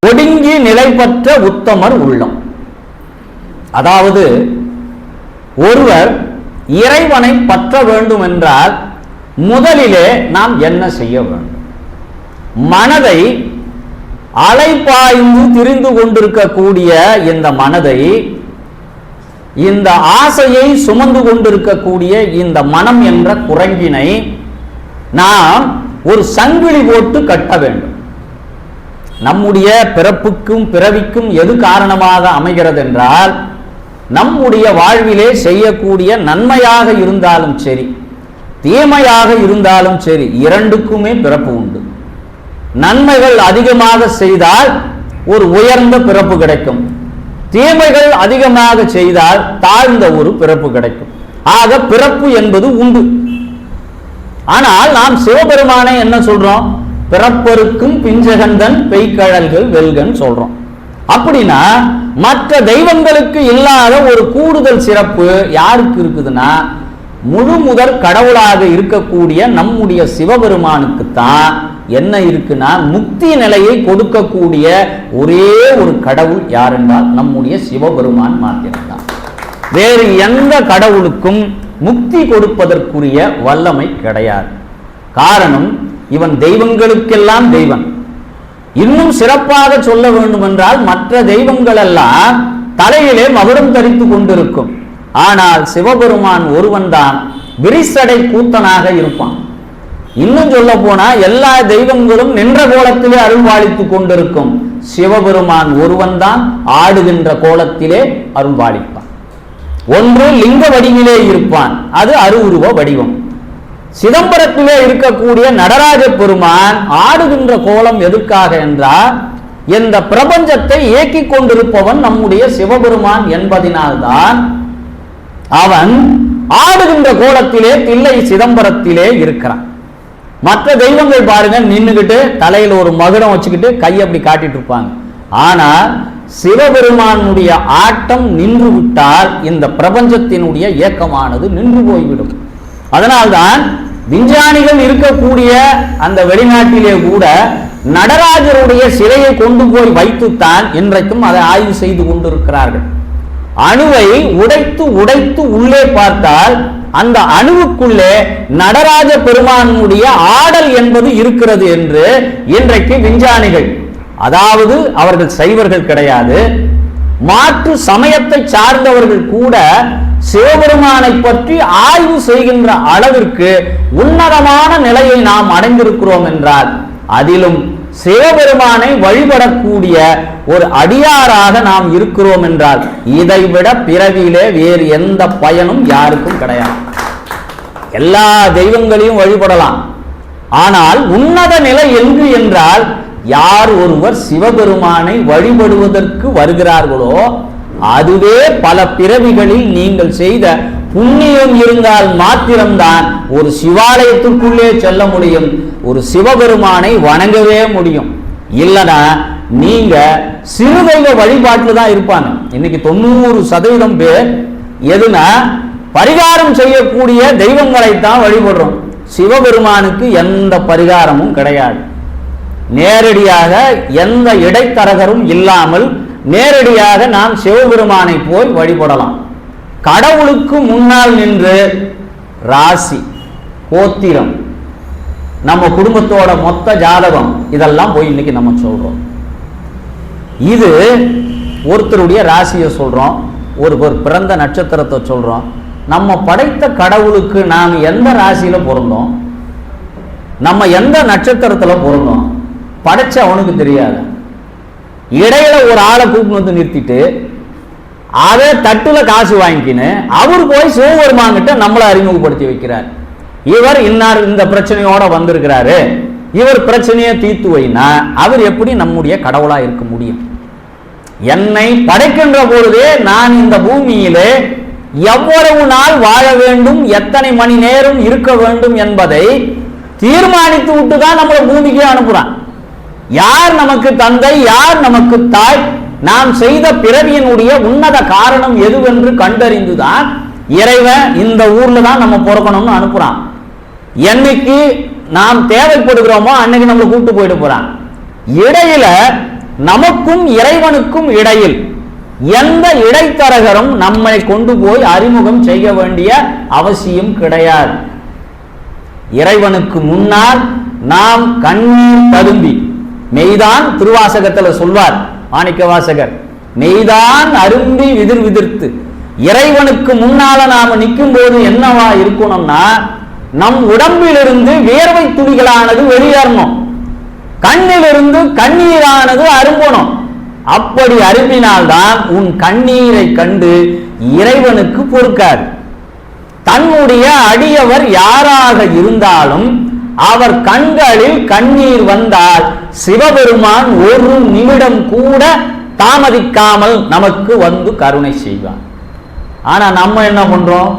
ஒடுங்கி நிலை பெற்ற உத்தமர் உள்ளம். அதாவது ஒருவர் இறைவனை பற்ற வேண்டும் என்றால் முதலிலே நாம் என்ன செய்ய வேண்டும்? மனதை அலைபாய்ந்து திரிந்து கொண்டிருக்கக்கூடிய இந்த மனதை, இந்த ஆசையை சுமந்து கொண்டிருக்கக்கூடிய இந்த மனம் என்ற குரங்கினை நாம் ஒரு சங்கிலி போட்டு கட்ட வேண்டும். நம்முடைய பிறப்புக்கும் பிறவிக்கும் எது காரணமாக அமைகிறது என்றால், நம்முடைய வாழ்விலே செய்யக்கூடிய நன்மையாக இருந்தாலும் சரி, தீமையாக இருந்தாலும் சரி, இரண்டுக்குமே பிறப்பு உண்டு. நன்மைகள் அதிகமாக செய்தால் ஒரு உயர்ந்த பிறப்பு கிடைக்கும், தீமைகள் அதிகமாக செய்தால் தாழ்ந்த ஒரு பிறப்பு கிடைக்கும். ஆக பிறப்பு என்பது உண்டு. ஆனால் நாம் சிவபெருமானை என்ன சொல்றோம்? பிறப்பருக்கும் பிஞ்சகந்தன் பெய்கழல்கள் வெல்கன் சொல்றோம். அப்படின்னா மற்ற தெய்வங்களுக்கு இல்லாத ஒரு கூடுதல் சிறப்பு யாருக்கு இருக்குதுன்னா, முழு முதற் கடவுளாக இருக்கக்கூடிய நம்முடைய சிவபெருமானுக்கு தான் என்ன இருக்குன்னா, முக்தி நிலையை கொடுக்கக்கூடிய ஒரே ஒரு கடவுள் யார் என்றால் நம்முடைய சிவபெருமான் மாத்திரம்தான். வேறு எந்த கடவுளுக்கும் முக்தி கொடுப்பதற்குரிய வல்லமை கிடையாது. காரணம், இவன் தெய்வங்களுக்கெல்லாம் தெய்வன். இன்னும் சிறப்பாக சொல்ல வேண்டும் என்றால், மற்ற தெய்வங்கள் எல்லாம் தலையிலே மகுடம் தரித்து கொண்டிருக்கும். ஆனால் சிவபெருமான் ஒருவன் தான் விரிசடை கூத்தனாக இருப்பான். இன்னும் சொல்ல போனா எல்லா தெய்வங்களும் நின்ற கோலத்திலே அருள்வாளித்துக் கொண்டிருக்கும். சிவபெருமான் ஒருவன் தான் ஆடுகின்ற கோலத்திலே அருள்வாளிப்பான். ஒன்று லிங்க வடிவிலே இருப்பான், அது அருவுருவ வடிவம். சிதம்பரத்திலே இருக்கக்கூடிய நடராஜ பெருமான் ஆடுகின்ற கோலம் எதற்காக என்றால், இந்த பிரபஞ்சத்தை இயக்கிக் கொண்டிருப்பவன் நம்முடைய சிவபெருமான் என்பதினால்தான் அவன் ஆடுகின்ற கோலத்திலே தில்லை சிதம்பரத்திலே இருக்கிறான். மற்ற தெய்வங்கள் பாருங்க, நின்னுகிட்டு தலையில ஒரு மகுடம் வச்சுக்கிட்டு கையை அப்படி காட்டிட்டு இருப்பாங்க. ஆனால் சிவபெருமானுடைய ஆட்டம் நின்று விட்டால் இந்த பிரபஞ்சத்தினுடைய இயக்கமானது நின்று போய்விடும். அதனால்தான் விஞ்ஞானிகள் இருக்கக்கூடிய அந்த வெளிநாட்டிலே கூட நடராஜருடைய சிலையை கொண்டு போய் வைத்துத்தான் இன்றைக்கும் அதை ஆய்வு செய்து கொண்டிருக்கிறார்கள். அணுவை உடைத்து உடைத்து உள்ளே பார்த்தால் அந்த அணுவுக்குள்ளே நடராஜ பெருமானுடைய ஆடல் என்பது இருக்கிறது என்று இன்றைக்கு விஞ்ஞானிகள், அதாவது அவர்கள் சைவர்கள் கிடையாது, மாற்று சமயத்தை சார்ந்தவர்கள் கூட சிவபெருமானை பற்றி ஆய்வு செய்கின்ற அளவிற்கு உன்னதமான நிலையை நாம் அடைந்திருக்கிறோம் என்றால், அதிலும் சிவபெருமானை வழிபடக்கூடிய ஒரு அடியாராக நாம் இருக்கிறோம் என்றால், இதைவிட பிறவியிலே வேறு எந்த பயனும் யாருக்கும் கிடையாது. எல்லா தெய்வங்களையும் வழிபடலாம், ஆனால் உன்னத நிலை எங்கு என்றால், யார் ஒருவர் சிவபெருமானை வழிபடுவதற்கு வருகிறார்களோ அதுவே பல பிறவிகளில் நீங்கள் செய்த புண்ணியம் இருந்தால் மாத்திரம்தான் ஒரு சிவாலயத்திற்குள்ளே செல்ல முடியும், ஒரு சிவபெருமானை வணங்கவே முடியும். இல்லைனா நீங்க சிறுதெய்வ வழிபாட்டில் தான் இருப்பாங்க. இன்னைக்கு 90% பேர் எதுனா பரிகாரம் செய்யக்கூடிய தெய்வங்களைத்தான் வழிபடுறோம். சிவபெருமானுக்கு எந்த பரிகாரமும் கிடையாது. நேரடியாக எந்த இடைத்தரகரும் இல்லாமல் நேரடியாக நாம் சிவபெருமானை போய் வழிபடலாம். கடவுளுக்கு முன்னால் நின்று ராசி, கோத்திரம், நம்ம குடும்பத்தோட மொத்த ஜாதகம் இதெல்லாம் போய் இன்னைக்கு நம்ம சொல்றோம். இது ஒருத்தருடைய ராசியை சொல்றோம், ஒரு பிறந்த நட்சத்திரத்தை சொல்றோம். நம்ம படைத்த கடவுளுக்கு நாம் எந்த ராசியில பிறந்தோம், நம்ம எந்த நட்சத்திரத்துல பிறந்தோம் படைச்ச அவனுக்கு தெரியாது. இடையில ஒரு ஆளை கூப்பிட்டு வந்து நிறுத்திட்டு அதை தட்டுல காசு வாங்கிக்கின்னு அவர் போய் சிவபெருமான்கிட்ட நம்மளை அறிமுகப்படுத்தி வைக்கிறார். இவர் இன்னார் இந்த பிரச்சனையோட வந்திருக்கிறாரு, இவர் பிரச்சனையை தீர்த்து வைனா அவர் எப்படி நம்முடைய கடவுளா இருக்க முடியும்? என்னை படைக்கின்ற பொழுதே நான் இந்த பூமியிலே எவ்வளவு நாள் வாழ வேண்டும், எத்தனை மணி நேரம் இருக்க வேண்டும் என்பதை தீர்மானித்து விட்டு தான் நம்மளை பூமிக்கே அனுப்புறான். யார் நமக்கு தந்தை, யார் நமக்கு தாய், நாம் செய்த பிறவியினுடைய உன்னத காரணம் எதுவென்று கண்டறிந்துதான் இறைவன் இந்த ஊர்ல தான் நம்ம பிறக்கணும்னு அனுப்புறான். என்னைக்கு நாம் தேவைப்படுகிறோமோ அன்னைக்கு நம்மளை கூப்பிட்டு போயிட்டு போறான். இடையில நமக்கும் இறைவனுக்கும் இடையில் எந்த இடைத்தரகரும் நம்மை கொண்டு போய் அறிமுகம் செய்ய வேண்டிய அவசியம் கிடையாது. இறைவனுக்கு முன்னால் நாம் கண்ணீர் ததும்பி, மெய்தான் திருவாசகத்தில் சொல்வார் மாணிக்க வாசகர், மெய்தான் அரும்பி விதிர் விதிர்த்து இறைவனுக்கு முன்னால நாம நிற்கும் போது என்னவா இருக்கணும்னா, நம் உடம்பிலிருந்து வியர்வை துளிகளானது வெளியேறணும், கண்ணிலிருந்து கண்ணீரானது அரும்பணும். அப்படி அரும்பினால்தான் உன் கண்ணீரை கண்டு இறைவனுக்கு பொறுக்காது. தன்னுடைய அடியவர் யாராக இருந்தாலும் அவர் கண்களில் கண்ணீர் வந்தால் சிவபெருமான் ஒரு நிமிடம் கூட தாமதிக்காமல் நமக்கு வந்து கருணை செய்வார். ஆனா நம்ம என்ன பண்றோம்,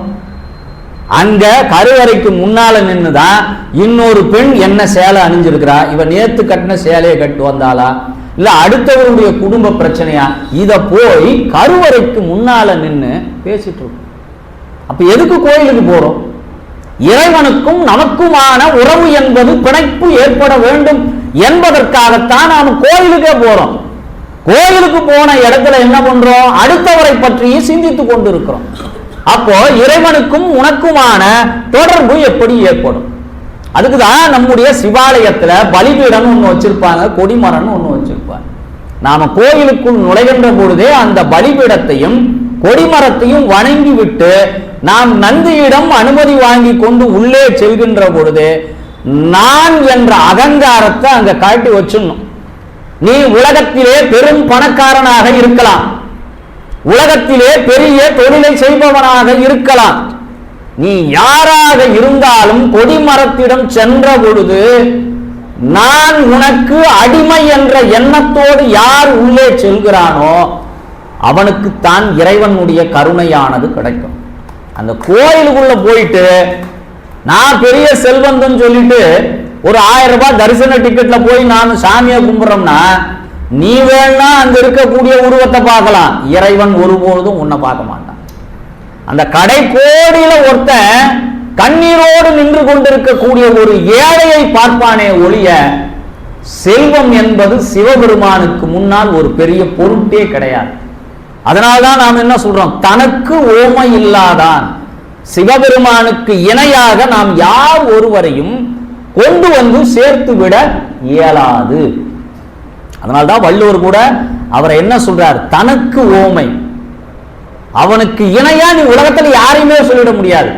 அங்க கருவறைக்கு முன்னால நின்றுதான் இன்னொரு பெண் என்ன சேலை அணிஞ்சிருக்கிறா, இவ நேத்து கட்டின சேலையை கட்டு வந்தாளா, இல்ல அடுத்தவருடைய குடும்ப பிரச்சனையா, இத போய் கருவறைக்கு முன்னால நின்று பேசிட்டு இருக்கோம். அப்ப எதுக்கு கோயிலுக்கு போறோம்? இறைவனுக்கும் நமக்குமான உறவு என்பது பிணைப்பு ஏற்பட வேண்டும் என்பதற்காகத்தான் நாம் கோயிலுக்கே போறோம். கோயிலுக்கு போன இடத்துல என்ன பண்றோம், அடுத்தவரை பற்றியே சிந்தித்துக் கொண்டிருக்கிறோம். அப்போ இறைவனுக்கும் உனக்குமான தொடர்பு எப்படி ஏற்படும்? அதுக்குதான் நம்முடைய சிவாலயத்துல பலிபீடம் ஒண்ணு வச்சிருப்பாங்க, கொடிமரம் ஒண்ணு வச்சிருப்பாங்க. நாம கோயிலுக்குள் நுழைகின்ற பொழுதே அந்த பலிபீடத்தையும் கொடிமரத்தையும் வணங்கி விட்டு நாம் நந்தியிடம் அனுமதி வாங்கி கொண்டு உள்ளே செல்கின்ற பொழுது நான் என்ற அகங்காரத்தை அங்க காட்டி வச்சிடணும். நீ உலகத்திலே பெரும் பணக்காரனாக இருக்கலாம், உலகத்திலே பெரிய தொழிலை செய்பவனாக இருக்கலாம், நீ யாராக இருந்தாலும் கொடிமரத்திடம் சென்ற பொழுது நான் உனக்கு அடிமை என்ற எண்ணத்தோடு யார் உள்ளே செல்கிறானோ அவனுக்கு தான் இறைவனுடைய கருணையானது கிடைக்கும். அந்த கோயிலுக்குள்ள போயிட்டு நான் பெரிய செல்வந்தன் சொல்லிட்டு ஒரு 1000 ரூபாய் தரிசன டிக்கெட்ல போய் நான் சாமியை கும்பிடுறோம்னா நீ வேணா அங்க இருக்கக்கூடிய உருவத்தை பார்க்கலாம், இறைவன் ஒருபோதும் உன்னை பார்க்க மாட்டான். அந்த கடை கோடியில ஒருத்தன் கண்ணீரோடு நின்று கொண்டிருக்கக்கூடிய ஒரு ஏழையை பார்ப்பானே ஒழிய செல்வம் என்பது சிவபெருமானுக்கு முன்னால் ஒரு பெரிய பொருட்டே கிடையாது. அதனால்தான் நாம் என்ன சொல்றோம், தனக்கு ஓமை இல்லாதான் சிவபெருமானுக்கு இணையாக நாம் யார் ஒருவரையும் கொண்டு வந்து சேர்த்து விட இயலாது. அதனால்தான் வள்ளுவர் கூட அவரை என்ன சொல்றார், தனக்கு ஓமை, அவனுக்கு இணையா நீ உலகத்தில் யாரையுமே சொல்லிட முடியாது.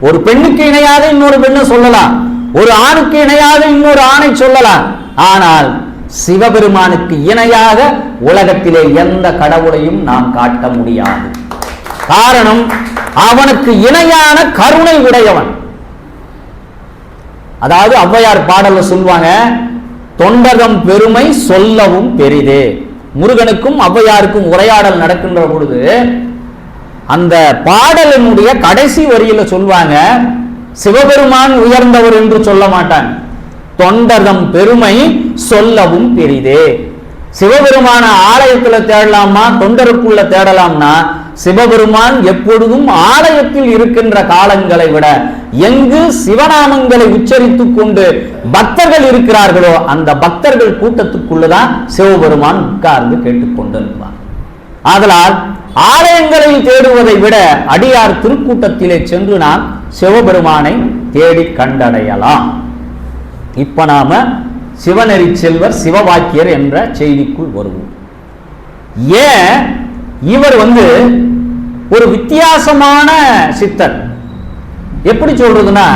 ஒரு பெண்ணுக்கு இணையாக இன்னொரு பெண்ணை சொல்லலாம், ஒரு ஆணுக்கு இணையாக இன்னொரு ஆணை சொல்லலாம், ஆனால் சிவபெருமானுக்கு இணையாக உலகத்திலே எந்த கடவுளையும் நாம் காட்ட முடியாது. காரணம், அவனுக்கு இணையான கருணை உடையவன். அதாவது ஔவையார் பாடல்ல சொல்வாங்க, தொண்டகம் பெருமை சொல்லவும் பெரிதே. முருகனுக்கும் ஔவையாருக்கும் உரையாடல் நடக்கின்ற பொழுது அந்த பாடலினுடைய கடைசி வரியில சொல்வாங்க, சிவபெருமான் உயர்ந்தவர் என்று சொல்ல மாட்டான், தொண்டகம் பெருமை சொல்லவும் பெரிதே. சிவபெருமான ஆலயத்துல தேடலாமா தொண்டருக்குள்ள தேடலாம்னா சிவபெருமான் எப்பொழுதும் ஆலயத்தில் இருக்கின்ற காலங்களை விட எங்கு சிவநாமங்களை உச்சரித்துக் கொண்டு பக்தர்கள் இருக்கிறார்களோ அந்த பக்தர்கள் கூட்டத்துக்குள்ளதான் சிவபெருமான் உட்கார்ந்து கேட்டுக்கொண்டிருப்பார். ஆதலால் ஆலயங்களில் தேடுவதை விட அடியார் திருக்கூட்டத்திலே சென்று நாம் சிவபெருமானை தேடி கண்டடையலாம். இப்ப நாம சிவநெறி செல்வர் சிவவாக்கியர் என்ற செய்திக்குள் வருவோம். ஏன் இவர் ஒரு வித்தியாசமான சித்தர்? எப்படி சொல்றதுன்னா,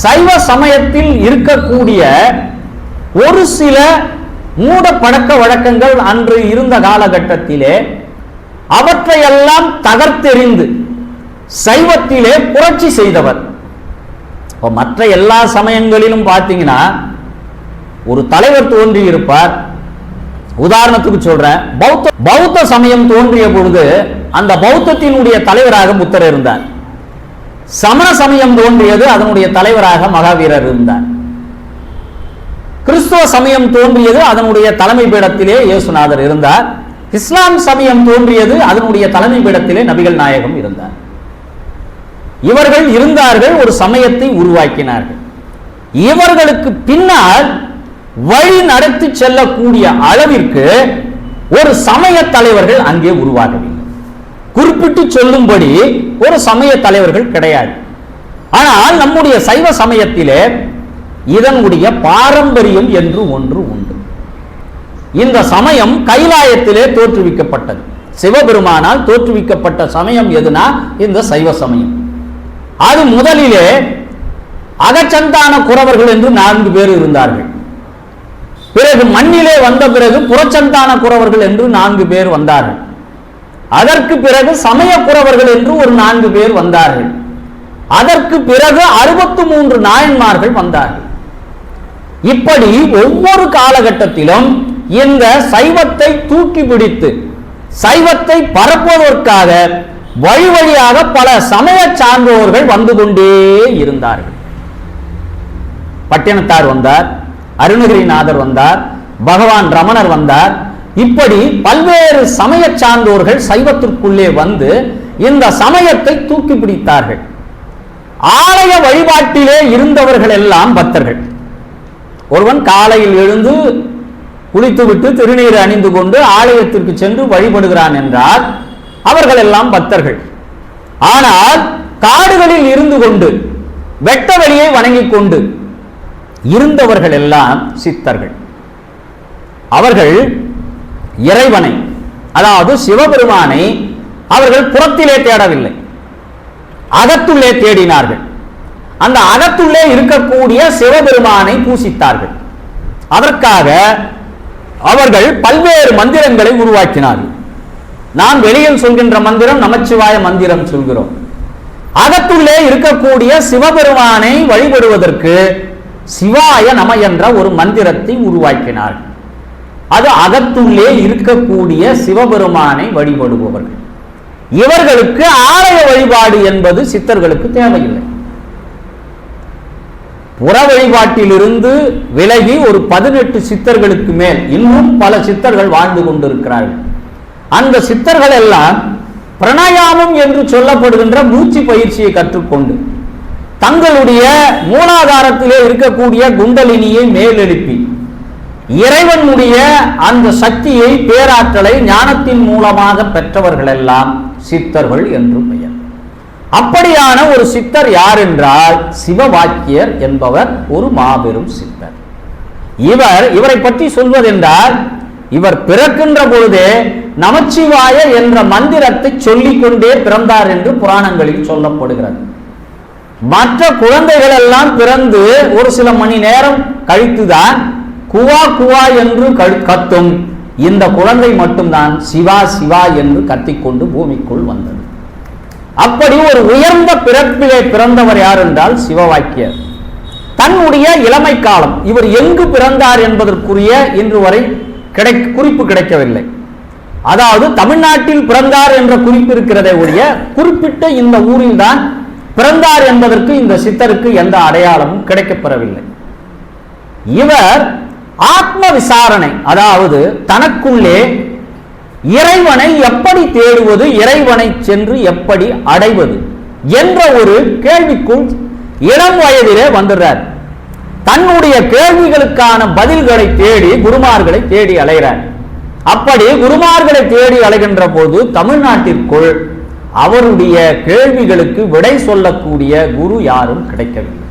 சைவ சமயத்தில் இருக்கக்கூடிய ஒரு சில மூட பழக்க வழக்கங்கள் அன்று இருந்த காலகட்டத்திலே அவற்றையெல்லாம் தகர்த்தெறிந்து சைவத்திலே புரட்சி செய்தவர். மற்ற எல்லா சமயங்களிலும் பார்த்தீங்கன்னா ஒரு தலைவர் தோன்றி இருப்பார். உதாரணத்துக்கு சொல்றேன், பௌத்த சமயம் தோன்றிய பொழுது அந்த பௌத்தத்தினுடைய தலைவராக புத்தர் இருந்தார். சமண சமயம் தோன்றியது, அதனுடைய தலைவராக மகாவீரர் இருந்தார். கிறிஸ்துவ சமயம் தோன்றியது, அதனுடைய தலைமை பீடத்திலே இயேசுநாதர் இருந்தார். இஸ்லாம் சமயம் தோன்றியது, அதனுடைய தலைமை பீடத்திலே நபிகள் நாயகம் இருந்தார். இவர்கள் இருந்தார்கள், ஒரு சமயத்தை உருவாக்கினார்கள். இவர்களுக்கு பின்னால் வழி நடத்தி செல்லக்கூடிய அளவிற்கு ஒரு சமய தலைவர்கள் அங்கே உருவாகவில்லை. குறிப்பிட்டு சொல்லும்படி ஒரு சமய தலைவர்கள் கிடையாது. ஆனால் நம்முடைய சைவ சமயத்திலே இதனுடைய பாரம்பரியம் என்று ஒன்று உண்டு. இந்த சமயம் கைலாயத்திலே தோற்றுவிக்கப்பட்டது. சிவபெருமானால் தோற்றுவிக்கப்பட்ட சமயம் எதுனா இந்த சைவ சமயம். அது முதலிலே அகச்சந்தான குறவர்கள் என்று 4 பேர் இருந்தார்கள். பிறகு மண்ணிலே வந்த பிறகு புறச்சந்தான குறவர்கள் என்று 4 பேர் வந்தார்கள். அதற்கு பிறகு சமய குறவர்கள் என்று ஒரு 4 பேர் வந்தார்கள். அதற்கு பிறகு 63 நாயன்மார்கள் வந்தார்கள். இப்படி ஒவ்வொரு காலகட்டத்திலும் இந்த சைவத்தை தூக்கி பிடித்து சைவத்தை பரப்புவதற்காக வழி வழியாக பல சமய சார்ந்தவர்கள் வந்து கொண்டே இருந்தார்கள். பட்டினத்தார் வந்தார், அருணகிரிநாதர் வந்தார், பகவான் ரமணர் வந்தார். இப்படி பல்வேறு சமய சார்ந்தோர்கள் சைவத்திற்குள்ளே வந்து இந்த சமயத்தை தூக்கி பிடித்தார்கள். ஆலய வழிபாட்டிலே இருந்தவர்கள் எல்லாம் பக்தர்கள். ஒருவன் காலையில் எழுந்து குளித்துவிட்டு திருநீர் அணிந்து கொண்டு ஆலயத்திற்கு சென்று வழிபடுகிறான் என்றால் அவர்கள் எல்லாம் பக்தர்கள். ஆனால் காடுகளில் இருந்து கொண்டு வெட்ட வெளியை வணங்கிக் கொண்டு இருந்தவர்கள் எல்லாம் சித்தர்கள். அவர்கள் இறைவனை, அதாவது சிவபெருமானை அவர்கள் புறத்திலே தேடவில்லை, அகத்துள்ளே தேடினார்கள். அந்த அகத்துள்ளே இருக்கக்கூடிய சிவபெருமானை பூசித்தார்கள். அதற்காக அவர்கள் பல்வேறு மந்திரங்களை உருவாக்கினார்கள். நாம் வெளியில் சொல்கின்ற மந்திரம் நமச்சிவாய மந்திரம் சொல்கிறோம். அகத்துள்ளே இருக்கக்கூடிய சிவபெருமானை வழிபடுவதற்கு சிவாய நம என்ற ஒரு மந்திரத்தை உருவாக்கினார்கள். அது அகத்துள்ளே இருக்கக்கூடிய சிவபெருமானை வழிபடுபவர்கள். இவர்களுக்கு ஆலய வழிபாடு என்பது சித்தர்களுக்கு தேவையில்லை. புற வழிபாட்டிலிருந்து விலகி ஒரு 18 சித்தர்களுக்கு மேல் இன்னும் பல சித்தர்கள் வாழ்ந்து கொண்டிருக்கிறார்கள். அந்த சித்தர்கள் எல்லாம் பிரணயாமம் என்று சொல்லப்படுகின்ற மூச்சு பயிற்சியை கற்றுக்கொண்டு தங்களுடைய மூலாதாரத்திலே இருக்கக்கூடிய குண்டலினியை மேலெழுப்பி இறைவனுடைய அந்த சக்தியை, பேராற்றலை ஞானத்தின் மூலமாக பெற்றவர்கள் எல்லாம் சித்தர்கள் என்று பெயர். அப்படியான ஒரு சித்தர் யார் என்றால் சிவவாக்கியர் என்பவர் ஒரு மாபெரும் சித்தர். இவரை பற்றி சொல்வதென்றால் இவர் பிறக்கின்ற பொழுதே நமச்சிவாய என்ற மந்திரத்தை சொல்லிக் கொண்டே பிறந்தார் என்று புராணங்களில் சொல்லப்படுகிறது. மற்ற குழந்தைகள் எல்லாம் பிறந்து ஒரு சில மணி நேரம் கழித்துதான் குவா குவா என்று கத்தும். இந்த குழந்தை மட்டும்தான் சிவா சிவா என்று கத்திக்கொண்டு பூமிக்குள் வந்தது. அப்படி ஒரு உயர்ந்த பிறப்பிலே பிறந்தவர் யார் என்றால் சிவவாக்கியர். தன்னுடைய இளமை காலம், இவர் எங்கு பிறந்தார் என்பதற்குரிய இன்று வரை குறிப்பு கிடைக்கவில்லை. அதாவது தமிழ்நாட்டில் பிறந்தார் என்ற குறிப்பு இருக்கிறதே ஒழிய குறிப்பிட்ட இந்த ஊரில் தான் பிறந்தார் என்பதற்கு இந்த சித்தருக்கு எந்த அடையாளமும் கிடைக்கப்பெறவில்லை. இவர் ஆத்ம விசாரணை, அதாவது தனக்குள்ளே இறைவனை எப்படி தேடுவது, இறைவனை சென்று எப்படி அடைவது என்ற ஒரு கேள்விக்குள் இளம் வயதிலே வந்துடுறார். தன்னுடைய கேள்விகளுக்கான பதில்களை தேடி குருமார்களை தேடி அலைகிறார். அப்படி குருமார்களை தேடி அலைகின்ற போது தமிழ்நாட்டிற்குள் அவருடைய கேள்விகளுக்கு விடை சொல்லக்கூடிய குரு யாரும் கிடைக்கவில்லை.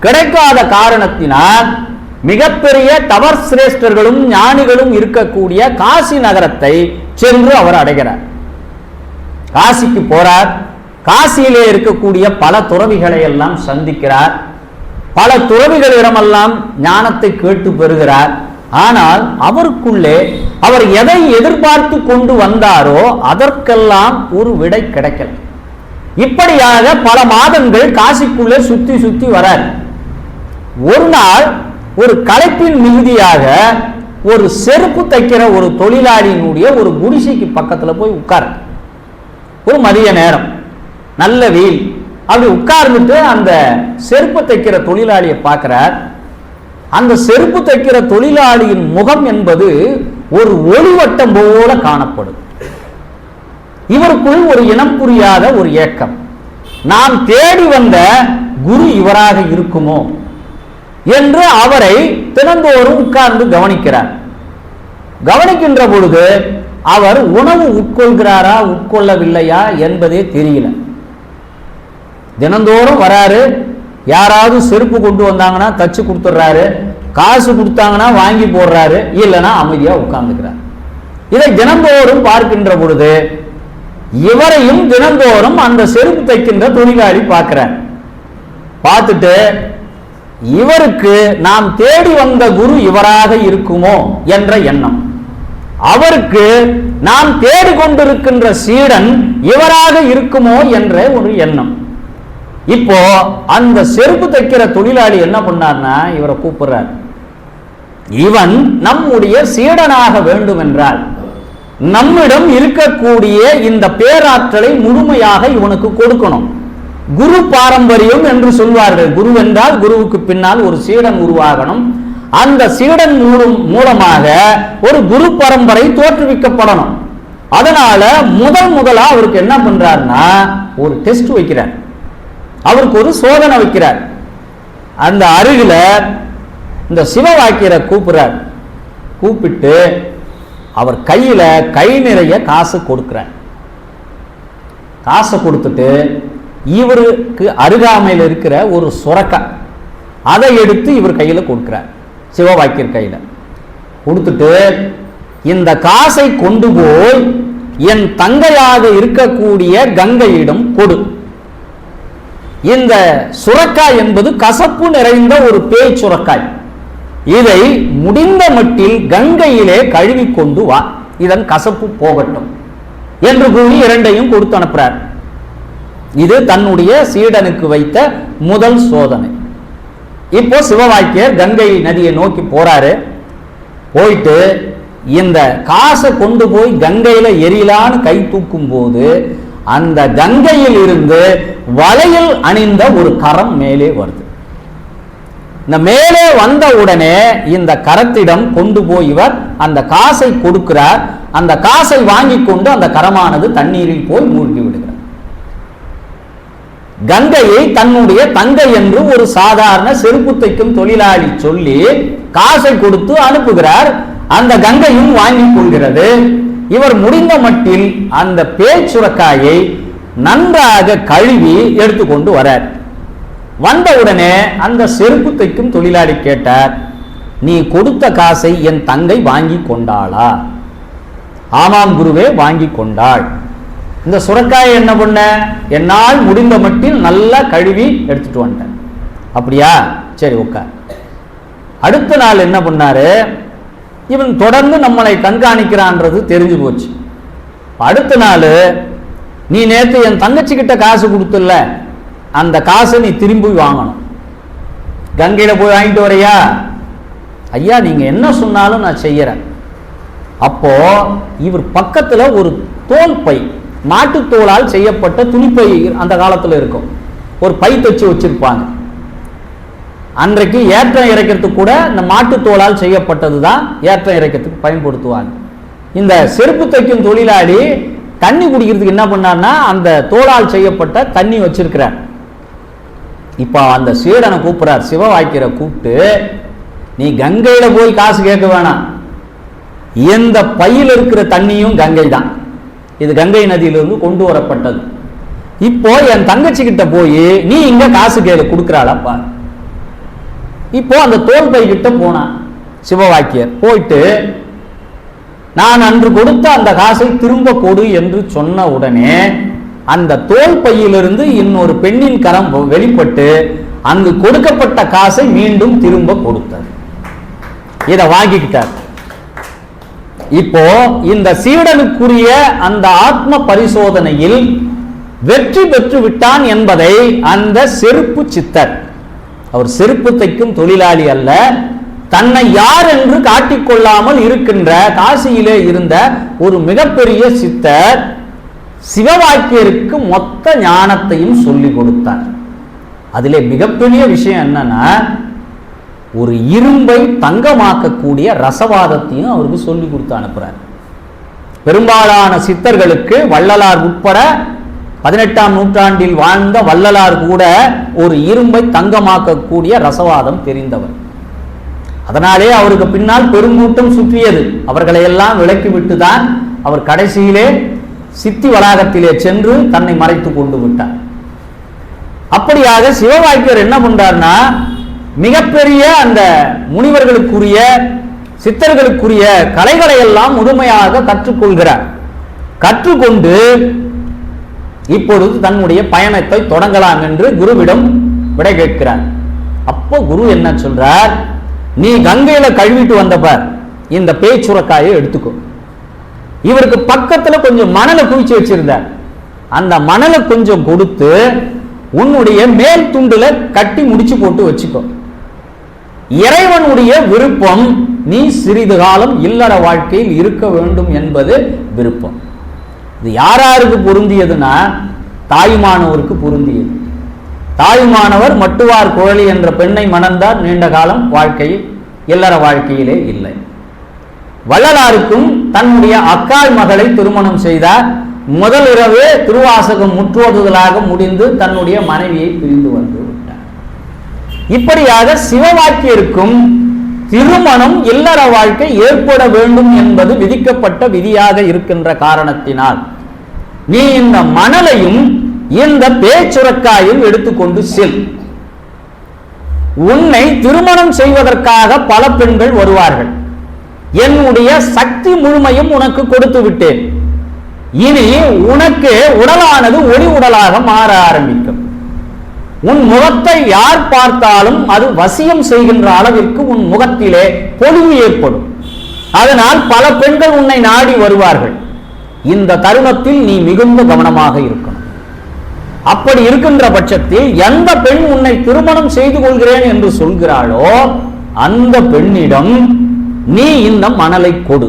கிடைக்காத காரணத்தினால் மிகப்பெரிய தவர் சிரேஷ்டர்களும் ஞானிகளும் இருக்கக்கூடிய காசி நகரத்தை சென்று அவர் அடைகிறார். காசிக்கு போறார். காசியிலே இருக்கக்கூடிய பல துறவிகளை எல்லாம் சந்திக்கிறார். பல துறவிகளிடமெல்லாம் ஞானத்தை கேட்டு பெறுகிறார். ஆனால் அவருக்குள்ளே அவர் எதை எதிர்பார்த்து கொண்டு வந்தாரோ அதற்கெல்லாம் ஒரு விடை கிடைக்கல. இப்படியாக பல மாதங்கள் காசிக்குள்ளே சுத்தி சுத்தி வரார். ஒரு நாள் ஒரு களைப்பின் மிகுதியாக ஒரு செருப்பு தைக்கிற ஒரு தொழிலாளியினுடைய ஒரு குடிசைக்கு பக்கத்தில் போய் உட்கார். ஒரு மதிய நேரம், நல்ல வெயில். அப்படி உட்கார்ந்துட்டு அந்த செருப்பு தைக்கிற தொழிலாளியை பார்க்கிறார். அந்த செருப்பு தைக்கிற தொழிலாளியின் முகம் என்பது ஒரு ஒளிவட்டம் போல காணப்படும். இவருக்குள் ஒரு இனம் புரியாத ஒரு ஏக்கம். நாம் தேடி வந்த குரு இவராக இருக்குமோ என்று அவரை தினந்தோறும் உட்கார்ந்து கவனிக்கிறார். கவனிக்கின்ற பொழுது அவர் உணவு உட்கொள்கிறாரா உட்கொள்ளவில்லையா என்பதே தெரியல. தினந்தோறும் வராரு, யாராவது செருப்பு கொண்டு வந்தாங்கன்னா தச்சு கொடுத்துட்றாரு, காசு கொடுத்தாங்கன்னா வாங்கி போடுறாரு, இல்லைன்னா அமைதியா உட்கார்ந்துக்கிறார். இதை தினந்தோறும் பார்க்கின்ற பொழுது இவரையும் தினந்தோறும் அந்த செருப்பு தைக்கின்ற தொழிலாளி பார்க்கிறார். பார்த்துட்டு இவருக்கு நாம் தேடி வந்த குரு இவராக இருக்குமோ என்ற எண்ணம், அவருக்கு நாம் தேடிக்கொண்டிருக்கின்ற சீடன் இவராக இருக்குமோ என்ற ஒரு எண்ணம். இப்போ அந்த செருப்பு தைக்கிற தொழிலாளி என்ன பண்ணார்னா இவரை கூப்பிடுறார். இவன் நம்முடைய சீடனாக வேண்டும் என்றால் நம்மிடம் இருக்கக்கூடிய இந்த பேராற்றலை முழுமையாக இவனுக்கு கொடுக்கணும். குரு பாரம்பரியம் என்று சொல்வார்கள். குரு என்றால் குருவுக்கு பின்னால் ஒரு சீடன் உருவாகணும். அந்த சீடன் மூலமாக ஒரு குரு பரம்பரை தோற்றுவிக்கப்படணும். அதனால முதலா அவருக்கு என்ன பண்றாருன்னா ஒரு டெஸ்ட் வைக்கிறார், அவருக்கு ஒரு சோதனை வைக்கிறார். அந்த அருகில இந்த சிவவாக்கியரை கூப்பிடுறார். கூப்பிட்டு அவர் கையில கை நிறைய காசு கொடுக்கிறார். காசை கொடுத்துட்டு இவருக்கு அருகாமையில் இருக்கிற ஒரு சுரக்காய் அதை எடுத்து இவர் கையில கொடுக்கிறார். சிவவாக்கியர் கையில கொடுத்துட்டு இந்த காசை கொண்டு போய் என் தங்கையாக இருக்கக்கூடிய கங்கையிடம் கொடு. இந்த சுரக்காய் என்பது கசப்பு நிறைந்த ஒரு பேய் சுரக்காய். இதை முடிந்த மட்டில் கங்கையிலே கழுவி கொண்டு வா, இதன் கசப்பு போகட்டும் என்று கூறி இரண்டையும் கொடுத்து அனுப்புறார். இது தன்னுடைய சீடனுக்கு வைத்த முதல் சோதனை. இப்போ சிவவாக்கியர் கங்கை நதியை நோக்கி போறாரு. போயிட்டு இந்த காசை கொண்டு போய் கங்கையில எரியலான்னு கை தூக்கும் போது அந்த கங்கையில் இருந்து வளையல் அணிந்த ஒரு கரம் மேலே வருது. இந்த மேலே வந்த உடனே இந்த கரத்திடம் கொண்டு போய் இவர் அந்த காசை கொடுக்கிறார். அந்த காசை வாங்கி கொண்டு அந்த கரமானது தண்ணீரில் போய் மூழ்கி விடுகிறார். கங்கையை தன்னுடைய தங்கை என்று ஒரு சாதாரண செருப்பு தைக்கும் தொழிலாளி சொல்லி காசை கொடுத்து அனுப்புகிறார். அந்த கங்கையும் வாங்கி கொள்கிறது. இவர் முடிந்த மட்டில் அந்த பேச்சுரக்காயை நன்றாக கழுவி எடுத்துக்கொண்டு வரார். வந்தவுடனே அந்த செருப்பு தைக்கும் தொழிலாளி கேட்டார், நீ கொடுத்த காசை என் தங்கை வாங்கி கொண்டாளா? ஆமாம் குருவே, வாங்கி கொண்டாள். இந்த சுரக்காயை என்ன பண்ண? என்னால் முடிந்த மட்டில் நல்லா கழுவி எடுத்துட்டு வந்துட்டேன். அப்படியா, சரி உட்கார். அடுத்த நாள் என்ன பண்ணாரு, இவன் தொடர்ந்து நம்மளை கண்காணிக்கிறான்றது தெரிஞ்சு போச்சு. அடுத்த நாள், நீ நேற்று என் தங்கச்சி கிட்ட காசு கொடுத்துல, அந்த காசை நீ திரும்பி வாங்கணும். கங்கையில போய் வாங்கிட்டு வரையா? ஐயா நீங்க என்ன சொன்னாலும் நான் செய்யறேன். அப்போ இவர் பக்கத்துல ஒரு தோல் பை, மாட்டுத்தோளால் செய்யப்பட்ட துணிப்பை அந்த காலத்துல இருக்கும், ஒரு பை தச்சு வச்சிருப்பாங்க. அன்றைக்கு ஏற்றம் இறக்கிறதுக்கு கூட இந்த மாட்டுத்தோளால் செய்யப்பட்டது தான் ஏற்றம் இறக்கிறதுக்கு பயன்படுத்துவாங்க. இந்த செருப்பு தைக்கும் தொழிலாளி தண்ணி குடிக்கிறதுக்கு என்ன பண்ணார்னா அந்த தோளால் செய்யப்பட்ட தண்ணி வச்சிருக்கிறார். இப்ப அந்த சீடனை கூப்பிடுறார், சிவவாக்கியரை கூப்பிட்டு, நீ கங்கையில போய் காசு கேட்க வேணாம், எந்த பையில் இருக்கிற தண்ணியும் கங்கை தான், இது கங்கை நதியிலிருந்து கொண்டு வரப்பட்டது. இப்போ என் தங்கச்சி கிட்ட போய் நீ இங்க காசு கேளு, கொடுக்கிறாளப்பா. இப்போ அந்த தோல் பை கிட்ட போனான் சிவவாக்கியர். போயிட்டு நான் அன்று கொடுத்த அந்த காசை திரும்ப கொடு என்று சொன்ன உடனே அந்த தோல் பையிலிருந்து இன்னொரு பெண்ணின் கரம் வெளிப்பட்டு அங்கு கொடுக்கப்பட்ட காசை மீண்டும் திரும்ப கொடுத்தார். இதை வாங்கிக்கிட்டார். இப்போ இந்த சீடனுக்குரிய அந்த ஆத்ம பரிசோதனையில் வெற்றி பெற்று விட்டான் என்பதை அந்த செருப்பு சித்தர், அவர் செருப்பு தைக்கும் தொழிலாளி அல்ல, தன்னை யார் என்று காட்டிக்கொள்ளாமல் இருக்கின்ற காசியிலே இருந்த ஒரு மிகப்பெரிய சித்தர் சிவவாக்கியருக்கு மொத்த ஞானத்தையும் சொல்லிக் கொடுத்தார். அதிலே மிகப்பெரிய விஷயம் என்னன்னா, ஒரு இரும்பை தங்கமாக்கக்கூடிய ரசவாதத்தையும் அவருக்கு சொல்லிக் கொடுத்து அனுப்புறார். பெரும்பாலான சித்தர்களுக்கு வள்ளலார் உட்பட 18ஆம் நூற்றாண்டில் வாழ்ந்த வள்ளலார் கூட ஒரு இரும்பை தங்கமாக்கக்கூடிய ரசவாதம் தெரிந்தவர். அதனாலே அவருக்கு பின்னால் பெருங்கூட்டம் சுற்றியது. அவர்களை எல்லாம் விலக்கிவிட்டுதான் அவர் கடைசியிலே சித்தி வளாகத்திலே சென்று தன்னை மறைத்து கொண்டு விட்டார். அப்படியாக சிவவாக்கியர் என்ன பண்றார்னா, மிகப்பெரிய அந்த முனிவர்களுக்குரிய சித்தர்களுக்குரிய கலைகளை எல்லாம் முழுமையாக கற்றுக்கொள்கிறார். கற்றுக்கொண்டு இப்பொழுது தன்னுடைய பயணத்தை தொடங்கலாம் என்று குருவிடம் விடை கேட்கிறார். அப்போ குரு என்ன சொல்றார், நீ கங்கையில கழுவிட்டு வந்தப்பார், இந்த பேச்சுரக்காயை எடுத்துக்கோ. இவருக்கு பக்கத்துல கொஞ்சம் மணலை குவிச்சு வச்சிருந்தார். அந்த மணலை கொஞ்சம் கொடுத்து உன்னுடைய மேல் துண்டுல கட்டி முடிச்சு போட்டு வச்சுக்கோ. இறைவனுடைய விருப்பம் நீ சிறிது காலம் இல்லற வாழ்க்கையில் இருக்க வேண்டும் என்பது விருப்பம். இது யாராருக்கு பொருந்தியதுன்னா, தாயுமானவருக்கு பொருந்தியது. தாயுமானவர் மட்டுவார் குழலி என்ற பெண்ணை மணந்தார். நீண்ட காலம் வாழ்க்கையில் இல்லற வாழ்க்கையிலே இல்லை. வள்ளலாருக்கும் தன்னுடைய அக்காள் மகளை திருமணம் செய்தார். முதல் இரவே திருவாசகம் முற்றோதுதலாக முடிந்து தன்னுடைய மனைவியை பிரிந்து வந்து விட்டார். இப்படியாக சிவவாக்கியருக்கும் திருமணம் இல்லற வாழ்க்கை ஏற்பட வேண்டும் என்பது விதிக்கப்பட்ட விதியாக இருக்கின்ற காரணத்தினால் நீ இந்த மணலையும் இந்த பேச்சுரக்காயும் எடுத்துக்கொண்டு செல். உன்னை திருமணம் செய்வதற்காக பல பெண்கள் வருவார்கள். என்னுடைய சக்தி முழுமையும் உனக்கு கொடுத்து விட்டேன். இனி உனக்கு உடலானது ஒளி உடலாக மாற ஆரம்பிக்கும். உன் முகத்தை யார் பார்த்தாலும் அது வசியம் செய்கின்ற அளவிற்கு உன் முகத்திலே பொலிவு ஏற்படும். அதனால் பல பெண்கள் உன்னை நாடி வருவார்கள். இந்த தருணத்தில் நீ மிகுந்த கவனமாக இருக்கணும். அப்படி இருக்கின்ற பட்சத்தில் எந்த பெண் உன்னை திருமணம் செய்து கொள்கிறேன் என்று சொல்கிறாளோ அந்த பெண்ணிடம் நீ இந்த மணலை கொடு.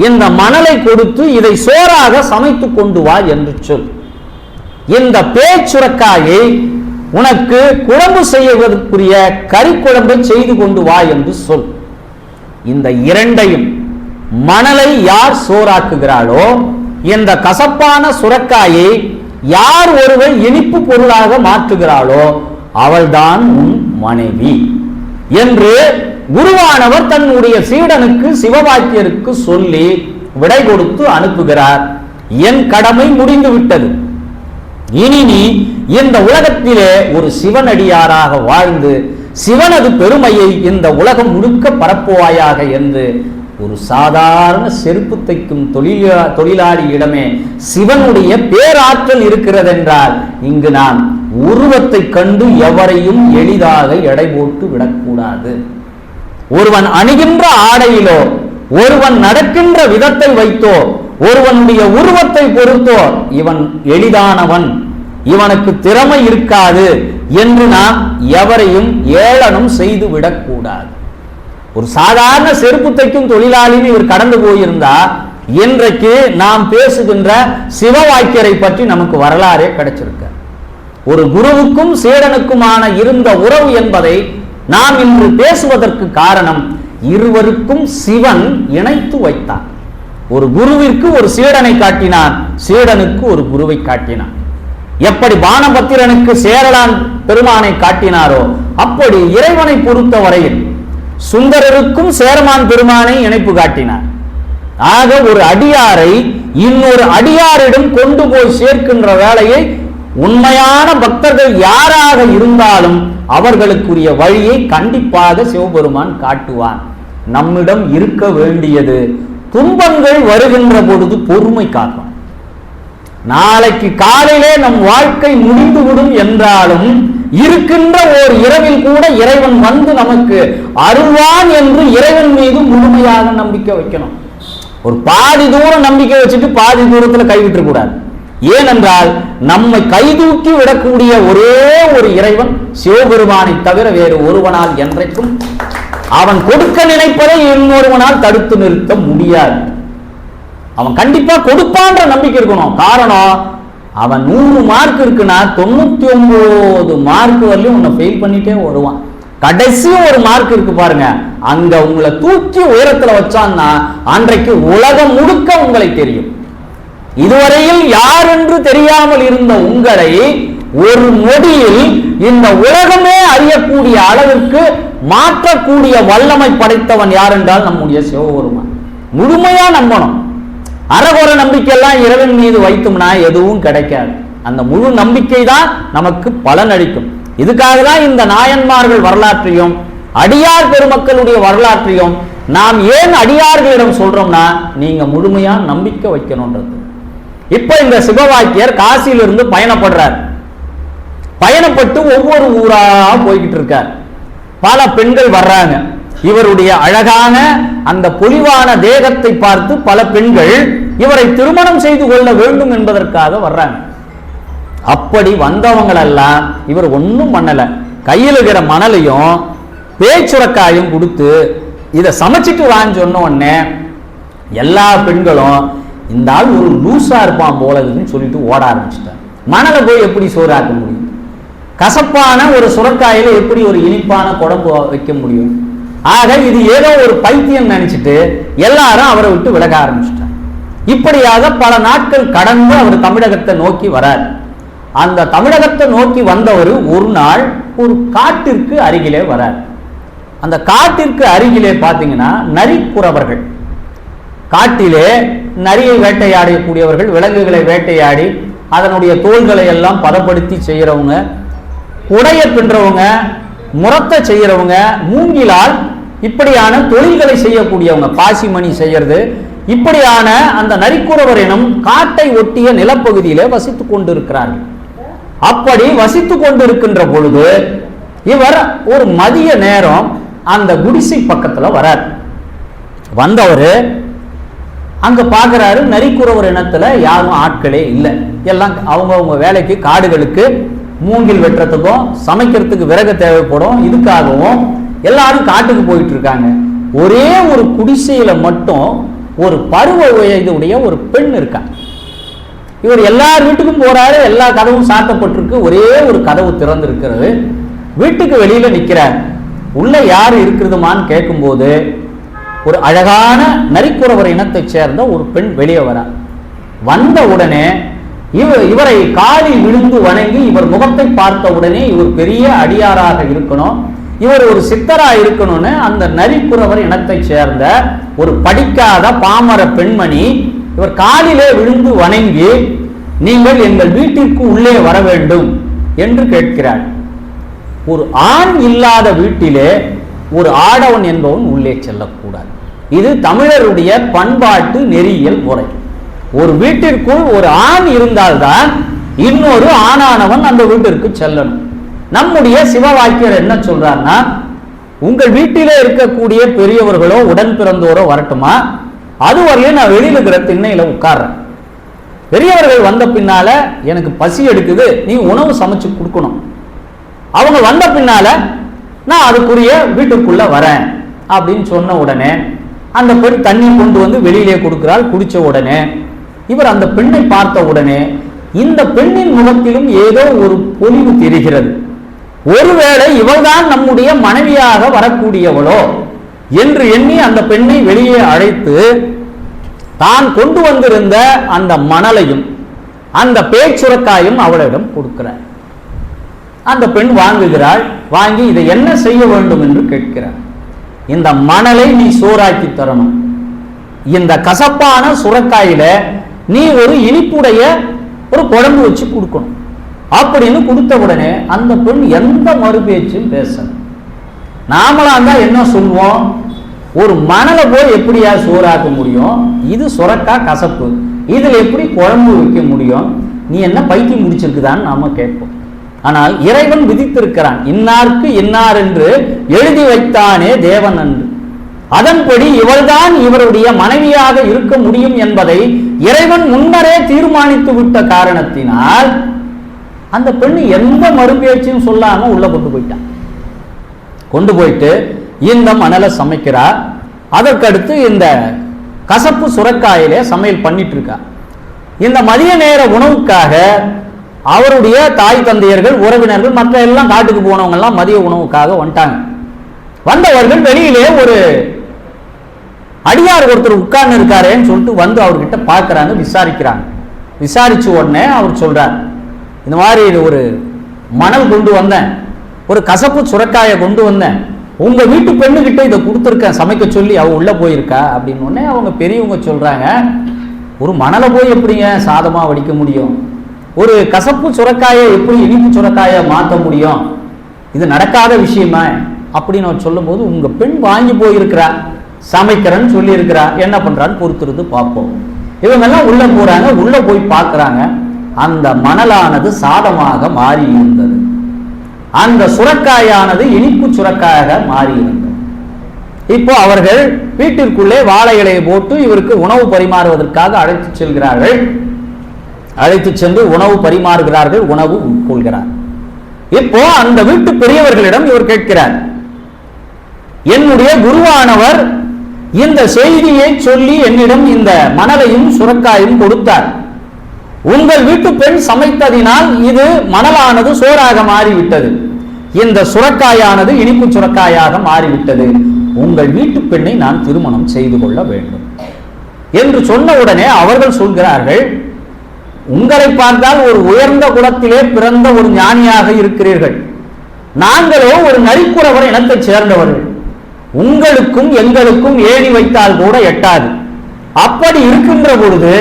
இந்த மணலை கொடுத்து இதை சோறாக சமைத்து கொண்டு வா என்று சொல். இந்த பேச்சுரக்காயை உனக்கு குழம்பு செய்வதற்குரிய கறி குழம்பை செய்து கொண்டு வா என்று சொல். இந்த இரண்டையும், மணலை யார் சோறாக்குகிறாளோ, இந்த கசப்பான சுரக்காயை யார் ஒருவர் இனிப்பு பொருளாக மாற்றுகிறாளோ அவள்தான் உன் மனைவி என்று குருவானவர் தன்னுடைய சீடனுக்கு சிவவாக்கியருக்கு சொல்லி விடை கொடுத்து அனுப்புகிறார். என் கடமை முடிந்து விட்டது. இனி நீ இந்த உலகத்திலே ஒரு சிவனடியாராக வாழ்ந்து சிவனது பெருமையை இந்த உலகம் முழுக்க பரப்புவாயாக என்று ஒரு சாதாரண செருப்பு தைக்கும் தொழிலாளியிடமே சிவனுடைய பேராற்றல் இருக்கிறது என்றால், இங்கு நாம் உருவத்தை கண்டு எவரையும் எளிதாக எடை போட்டு விடக்கூடாது. ஒருவன் அணிகின்ற ஆடையிலோ, ஒருவன் நடக்கின்ற விதத்தை வைத்தோ, ஒருவனுடைய உருவத்தை பொறுத்தோ இவன் எளிதானவன், இவனுக்கு திறமை இருக்காது என்று நாம் எவரையும் ஏளனம் செய்து விடக்கூடாது. ஒரு சாதாரண செருப்பு தைக்கும் தொழிலாளின்னு இவர் கடந்து போயிருந்தா இன்றைக்கு நாம் பேசுகின்ற சிவவாக்கியரை பற்றி நமக்கு வரலாறே கிடைச்சிருக்க. ஒரு குருவுக்கும் சீடனுக்குமான இருந்த உறவு என்பதை நாம் இன்று பேசுவதற்கு காரணம், இருவருக்கும் சிவன் இணைத்து வைத்தார். ஒரு குருவிற்கு ஒரு சீடனை காட்டினான், சீடனுக்கு ஒரு குருவை காட்டினான். எப்படி பானபத்திரனுக்கு சேரலான் பெருமானை காட்டினாரோ அப்படி இறைவனை பொறுத்த வரையில் சுந்தரருக்கும் சேரமான் பெருமானை இணைப்பு காட்டினார். ஆக ஒரு அடியாரை இன்னொரு அடியாரிடம் கொண்டு போய் சேர்க்கின்ற வேலையை உண்மையான பக்தர்கள் யாராக இருந்தாலும் அவர்களுக்குரிய வழியை கண்டிப்பாக சிவபெருமான் காட்டுவான். நம்மிடம் இருக்க வேண்டியது, துன்பங்கள் வருகின்ற பொழுது பொறுமை காக்கும். நாளைக்கு காலையிலே நம் வாழ்க்கை முடிந்துவிடும் என்றாலும் இருக்கின்ற ஓர் இரவில் கூட இறைவன் வந்து நமக்கு அருள்வான் என்று இறைவன் மீது முழுமையாக நம்பிக்கை வைக்கணும். ஒரு பாதி தூரம் நம்பிக்கை வச்சுட்டு பாதி தூரத்துல கைவிட்டு கூடாது. ஏனென்றால் நம்மை கைதூக்கி விடக்கூடிய ஒரே ஒரு இறைவன் சிவபெருமானை தவிர வேறு ஒருவனால் என்றைக்கும் அவன் கொடுக்க நினைப்பதை இன்னொருவனால் தடுத்து நிறுத்த முடியாது. அவன் கண்டிப்பா கொடுப்பான்ற நம்பிக்கை இருக்கணும். காரணம், அவன் 100 மார்க் இருக்குன்னா 99 மார்க் வரலையும் உன்னை ஃபெயில் பண்ணிட்டே வருவான். கடைசி ஒரு மார்க் இருக்கு பாருங்க, அங்க உங்களை தூக்கி உயரத்துல வச்சான்னா அன்றைக்கு உலகம் முழுக்க உங்களை தெரியும். இதுவரையில் யார் என்று தெரியாமல் இருந்த உங்களை ஒரு நொடியில் இந்த உலகமே அறியக்கூடிய அளவிற்கு மாற்றக்கூடிய வல்லமை படைத்தவன் யார் என்றால் நம்முடைய சிவபெருமான். முழுமையா நம்பணும். அறகுற நம்பிக்கை எல்லாம் இறைவன் மீது வைத்தோம்னா எதுவும் கிடைக்காது. அந்த முழு நம்பிக்கை தான் நமக்கு பலன் அளிக்கும். இதுக்காக தான் இந்த நாயன்மார்கள் வரலாற்றையும் அடியார் பெருமக்களுடைய வரலாற்றையும் நாம் ஏன் அடியார்களிடம் சொல்றோம்னா, நீங்க முழுமையா நம்பிக்கை வைக்கணும்ன்றது. இப்ப இந்த சிவவாக்கியர் காசியிலிருந்து பயணப்படுறார். பயணப்பட்டு ஒவ்வொரு ஊரா போய்கிட்டு இருக்கார். பல பெண்கள் வர்றாங்க. இவருடைய அழகான அந்த பொலிவான தேகத்தை பார்த்து பல பெண்கள் இவரை திருமணம் செய்து கொள்ள வேண்டும் என்பதற்காக வர்றாங்க. அப்படி வந்தவங்களெல்லாம் இவர் ஒன்றும் பண்ணல. கையில் இருக்கிற மணலையும் பேச்சுரக்காயும் கொடுத்து இதை சமைச்சிட்டு வான்னு சொன்ன உடனே எல்லா பெண்களும் இந்த ஆள் ஒரு லூசா இருப்பான் போல இருக்குன்னு சொல்லிட்டு ஓட ஆரம்பிச்சுட்டாங்க. மணலை போய் எப்படி சோறாக்க முடியும்? கசப்பான ஒரு சுரக்காயில எப்படி ஒரு இனிப்பான குழம்பு வைக்க முடியும்? ஆக இது ஏதோ ஒரு பைத்தியம் நினைச்சிட்டு எல்லாரும் அவரை விட்டு விலக ஆரம்பிச்சுட்டாங்க. இப்படியாக பல நாட்கள் கடந்து அவர் தமிழகத்தை நோக்கி வரார். அந்த தமிழகத்தை நோக்கி வந்தவர் ஒரு நாள் ஒரு காட்டிற்கு அருகிலே வரார். அந்த காட்டிற்கு அருகிலே பார்த்தீங்கன்னா நரிக்குறவர்கள், காட்டிலே நரியை வேட்டையாடக்கூடியவர்கள், விலங்குகளை வேட்டையாடி அதனுடைய தோள்களை எல்லாம் பதப்படுத்தி செய்யறவங்க, உடைய பின்றவங்க, முரத்தை செய்யறவங்க, மூங்கிலால் இப்படியான தொழில்களை செய்யக்கூடியவங்க, பாசிமணி செய்யறது, இப்படியான அந்த நரிக்குறவர் எனும் காட்டை ஒட்டிய நிலப்பகுதியிலே வசித்துக் கொண்டிருக்கிறார்கள். அப்படி வசித்துக் கொண்டிருக்கின்ற பொழுது இவர் ஒரு மதிய நேரம் அந்த குடிசை பக்கத்துல வரார். வந்தவர் அங்க பாக்குறாரு, நரிக்குறவர் இனத்துல யாரும் ஆட்களே இல்லை. எல்லாம் அவங்க வேலைக்கு காடுகளுக்கு மூங்கில் வெட்டுறதுக்கும் சமைக்கிறதுக்கு விறகு தேவைப்படும், இதுக்காகவும் எல்லாரும் காட்டுக்கு போயிட்டு இருக்காங்க. ஒரே ஒரு குடிசையில மட்டும் ஒரு பருவ வயதுடைய ஒரு பெண் இருக்கா. இவர் எல்லார் வீட்டுக்கும் போறாரு, எல்லா கதவும் சாத்தப்பட்டிருக்கு, ஒரே ஒரு கதவு திறந்து இருக்கிறது. வீட்டுக்கு வெளியில நிக்கிறார். உள்ள யாரு இருக்கிறதுமான்னு கேட்கும்போது ஒரு அழகான நரிக்குறவர் இனத்தை சேர்ந்த ஒரு பெண் வெளியே வரார். வந்த உடனே இவரை காலில் விழுந்து வணங்கி இவர் முகத்தை பார்த்த உடனே இவர் பெரிய அடியாராக இருக்கணும், இவர் ஒரு சித்தரா இருக்கணும்னு அந்த நரிக்குறவர் இனத்தை சேர்ந்த ஒரு படிக்காத பாமர பெண்மணி இவர் காலிலே விழுந்து வணங்கி, நீங்கள் எங்கள் வீட்டிற்கு உள்ளே வர வேண்டும் என்று கேட்கிறார். ஒரு ஆண் இல்லாத வீட்டிலே ஒரு ஆடவன் என்பவன் உள்ளே செல்லக்கூடாது. இது தமிழருடைய பண்பாட்டு நெறியியல் முறை. ஒரு வீட்டிற்குள் ஒரு ஆண் இருந்தால்தான் இன்னொரு ஆணானவன் அந்த வீட்டிற்கு செல்லணும். நம்முடைய சிவவாக்கியர் என்ன சொல்றாருன்னா, உங்கள் வீட்டிலே இருக்கக்கூடிய பெரியவர்களோ உடன் பிறந்தோரோ வரட்டுமா, அதுவரையும் நான் வெளியில இருக்கிற திண்ணையில உட்கார்றேன். பெரியவர்கள் வந்த பின்னால எனக்கு பசி எடுக்குது, நீ உணவு சமைச்சு கொடுக்கணும். அவங்க வந்த பின்னால நான் அதுக்குரிய வீட்டுக்குள்ள வரேன் அப்படின்னு சொன்ன உடனே அந்த பெண் தண்ணி கொண்டு வந்து வெளியிலே கொடுக்கிறாள். குடிச்ச உடனே இவர் அந்த பெண்ணை பார்த்த உடனே இந்த பெண்ணின் முகத்திலும் ஏதோ ஒரு பொலிவு தெரிகிறது. ஒருவேளை இவள்தான் நம்முடைய மனைவியாக வரக்கூடியவளோ என்று எண்ணி அந்த பெண்ணை வெளியே அழைத்து தான் கொண்டு வந்திருந்த அந்த மணலையும் அந்த பேச்சுரக்காயும் அவளிடம் கொடுக்கிறார். அந்த பெண் வாங்குகிறாள். வாங்கி இதை என்ன செய்ய வேண்டும் என்று கேட்கிறார். இந்த மணலை நீ சோறாக்கி தரணும், இந்த கசப்பான சுரக்காயில நீ ஒரு இனிப்புடைய ஒரு குழம்பு வச்சு கொடுக்கணும் அப்படின்னு கொடுத்த உடனே அந்த பெண் எந்த மறுபேச்சும் பேசணும். நாமளாம் தான் என்ன சொல்வோம், ஒரு மணலை போய் எப்படியா சோறாக்க முடியும், இது சுரக்கா கசப்பு, இதில் எப்படி குழம்பு வைக்க முடியும், நீ என்ன பைத்தியம் முடிச்சிருக்குதான்னு நாம கேட்போம். ஆனால் இறைவன் விதித்திருக்கிறான், இன்னார்க்கு இன்னார் என்று எழுதி வைத்தானே தேவன் என்று. அதன்படி இவள்தான் இவருடைய மனைவியாக இருக்க முடியும் என்பதை இறைவன் முன்னரே தீர்மானித்து விட்ட காரணத்தினால் அந்த பெண் எந்த மறுபேச்சும் சொல்லாம உள்ள கொண்டு போயிட்டான். கொண்டு போயிட்டு இந்த மணலை சமைக்கிறார். அதற்கடுத்து இந்த கசப்பு சுரக்காயிலே சமையல் பண்ணிட்டு இருக்கா. இந்த மதிய நேர உணவுக்காக அவருடைய தாய் தந்தையர்கள், உறவினர்கள், மற்ற எல்லாம் காட்டுக்கு போனவங்க எல்லாம் மதிய உணவுக்காக வந்துட்டாங்க. வந்தவர்கள் வெளியிலே ஒரு அடியார் ஒருத்தர் உட்கார்ந்து இருக்காரேன்னு சொல்லிட்டு வந்து அவர்கிட்ட பார்க்கறாங்க, விசாரிக்கிறாங்க. விசாரிச்ச உடனே அவர் சொல்றார், இந்த மாதிரி ஒரு மணல் கொண்டு வந்தேன், ஒரு கசப்பு சுரக்காயை கொண்டு வந்தேன், உங்க வீட்டு பெண்ணுகிட்ட இதை கொடுத்துருக்கேன் சமைக்க சொல்லி, அவ உள்ள போயிருக்கா அப்படின்னு உடனே அவங்க பெரியவங்க சொல்றாங்க, ஒரு மணலை போய் எப்படிங்க சாதமா வடிக்க முடியும், ஒரு கசப்பு சுரக்காயை எப்படி இனிப்பு சுரக்காயை மாற்ற முடியும், இது நடக்காத விஷயமா அப்படின்னு அவர் சொல்லும் போது, உங்க பெண் வாங்கி போயிருக்கிறா, சமைக்கிறேன்னு சொல்லி இருக்கிறா, என்ன பண்றான்னு பொறுத்திருந்து பார்ப்போம். இவங்கெல்லாம் உள்ள போறாங்க, உள்ள போய் பார்க்கறாங்க, அந்த மணலானது சாதமாக மாறி இருந்தது, அந்த சுரக்காயானது இனிப்பு சுரக்காயாக மாறி இருந்தது. இப்போ அவர்கள் வீட்டிற்குள்ளே வாழை இலையை போட்டு இவருக்கு உணவு பரிமாறுவதற்காக அழைத்து செல்கிறார்கள். அழைத்து சென்று உணவு பரிமாறுகிறார்கள், உணவு உட்கொள்கிறார். இப்போ அந்த வீட்டு பெரியவர்களிடம் இவர் கேட்கிறார், என்னுடைய குருவானவர் இந்த செய்தியை சொல்லி என்னிடம் இந்த மணலையும் சுரக்காயும் கொடுத்தார், உங்கள் வீட்டு பெண் சமைத்ததினால் இது மணலானது சோறாக மாறிவிட்டது, இந்த சுரக்காயானது இனிப்பு சுரக்காயாக மாறிவிட்டது, உங்கள் வீட்டு பெண்ணை நான் திருமணம் செய்து கொள்ள வேண்டும் என்று சொன்ன உடனே அவர்கள் சொல்கிறார்கள், உங்களை பார்த்தால் ஒரு உயர்ந்த குலத்திலே பிறந்த ஒரு ஞானியாக இருக்கிறீர்கள், நாங்களோ ஒரு நரிக்குறவர் இனத்தை சேர்ந்தவர்கள், உங்களுக்கும் எங்களுக்கும் ஏணி வைத்தால் கூட எட்டாது, அப்படி இருக்கின்ற பொழுது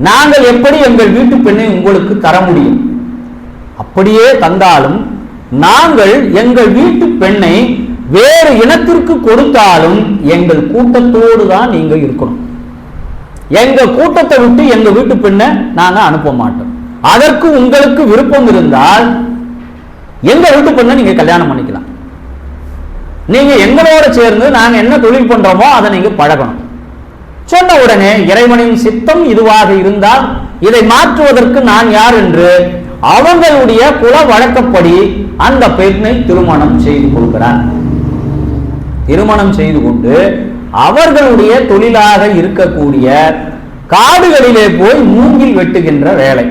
நாங்கள் எப்படி எங்கள் வீட்டு பெண்ணை உங்களுக்கு தர முடியும், அப்படியே தந்தாலும் நாங்கள் எங்கள் வீட்டு பெண்ணை வேறு இனத்திற்கு கொடுத்தாலும் எங்கள் கூட்டத்தோடு தான் நீங்க இருக்கணும், எங்க கூட்டத்தை விட்டு எங்க வீட்டு பெண்ணை நாங்க அனுப்ப மாட்டோம், அதற்கு உங்களுக்கு விருப்பம் இருந்தால் எங்க வீட்டு பெண்ணை நீங்க கல்யாணம் பண்ணிக்கலாம், நீங்க எங்களோட சேர்ந்து நாங்க என்ன தொழில் பண்றோமோ அதை நீங்க பழகணும். சொன்ன உடனே இறைவனின் சித்தம் இதுவாக இருந்தால் இதை மாற்றுவதற்கு நான் யார் என்று அவங்களுடைய குல வழக்கப்படி அந்த பெண்ணை திருமணம் செய்து கொள்கிறார். திருமணம் செய்து கொண்டு அவர்களுடைய தொழிலாக இருக்கக்கூடிய காடுகளிலே போய் மூங்கில் வெட்டுகின்ற வேலை,